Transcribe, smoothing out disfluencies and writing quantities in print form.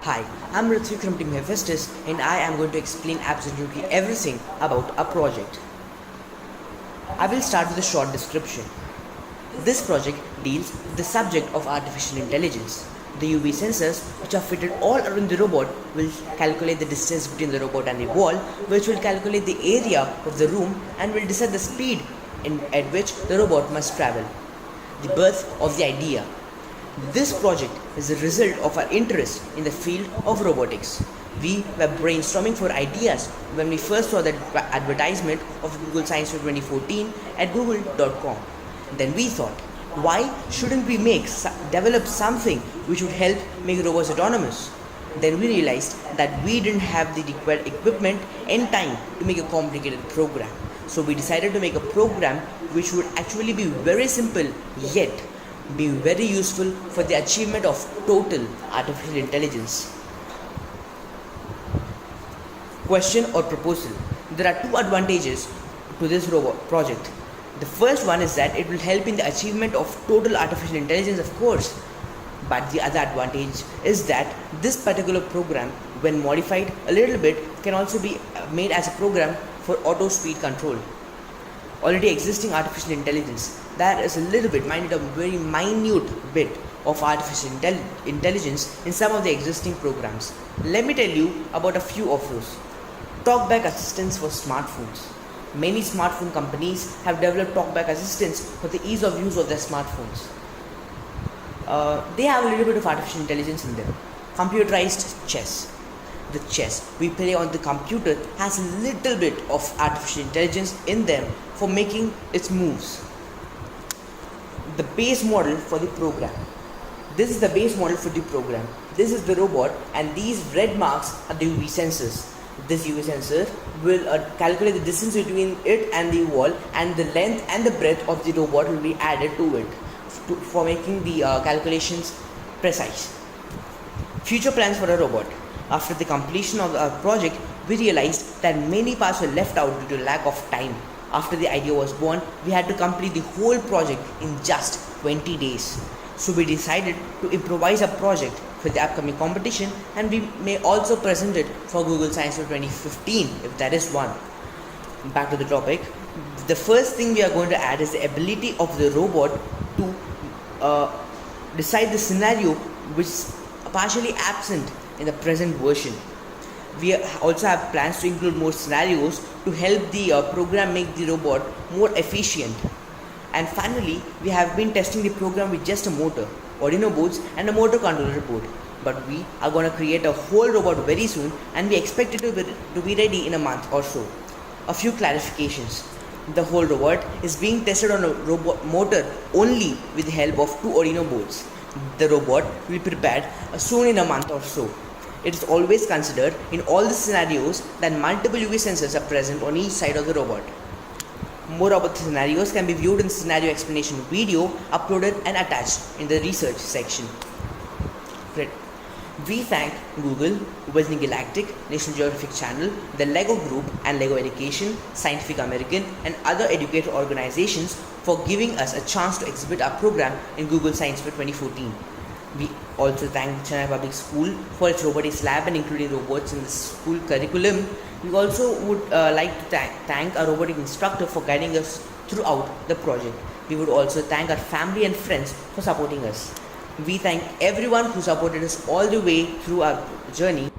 Hi, I'm Ritvik from Team Hephaestus and I am going to explain absolutely everything about a project. I will start with a short description. This project deals with the subject of artificial intelligence. The UV sensors, which are fitted all around the robot, will calculate the distance between the robot and the wall, which will calculate the area of the room and will decide the speed at which the robot must travel. The birth of the idea. This project is the result of our interest in the field of robotics. We were brainstorming for ideas when we first saw the advertisement of Google Science Fair 2014 at google.com. Then we thought, why shouldn't we develop something which would help make robots autonomous? Then we realized that we didn't have the required equipment and time to make a complicated program. So we decided to make a program which would actually be very simple yet be very useful for the achievement of total artificial intelligence. Question or proposal. There are two advantages to this robot project. The first one is that it will help in the achievement of total artificial intelligence, of course. But the other advantage is that this particular program, when modified a little bit, can also be made as a program for auto speed control. Already existing artificial intelligence, there is a little bit, a very minute bit of artificial intelligence in some of the existing programs. Let me tell you about a few of those. Talkback assistants for smartphones. Many smartphone companies have developed talkback assistants for the ease of use of their smartphones. They have a little bit of artificial intelligence in them. Computerized chess. The chess we play on the computer has a little bit of artificial intelligence in them for making its moves. The base model for the program. This is the base model for the program. This is the robot and these red marks are the UV sensors. This UV sensor will calculate the distance between it and the wall, and the length and the breadth of the robot will be added to it for making the calculations precise. Future plans for a robot. After the completion of our project, we realized that many parts were left out due to lack of time. After the idea was born, we had to complete the whole project in just 20 days. So we decided to improvise a project for the upcoming competition, and we may also present it for Google Science Fair 2015 if that is one. Back to the topic. The first thing we are going to add is the ability of the robot to decide the scenario which is partially absent in the present version. We also have plans to include more scenarios to help the program make the robot more efficient. And finally, we have been testing the program with just a motor, Arduino boards and a motor controller board. But we are going to create a whole robot very soon, and we expect it to be ready in a month or so. A few clarifications. The whole robot is being tested on a robot motor only with the help of two Arduino boards. The robot will be prepared soon in a month or so. It is always considered in all the scenarios that multiple UV sensors are present on each side of the robot. More about the scenarios can be viewed in the scenario explanation video uploaded and attached in the research section. Great. We thank Google, Virgin Galactic, National Geographic Channel, the LEGO Group and LEGO Education, Scientific American and other educator organizations for giving us a chance to exhibit our program in Google Science Fair 2014. We also thank Chennai Public School for its robotics lab and including robots in the school curriculum. We also would like to thank our robotic instructor for guiding us throughout the project. We would also thank our family and friends for supporting us. We thank everyone who supported us all the way through our journey.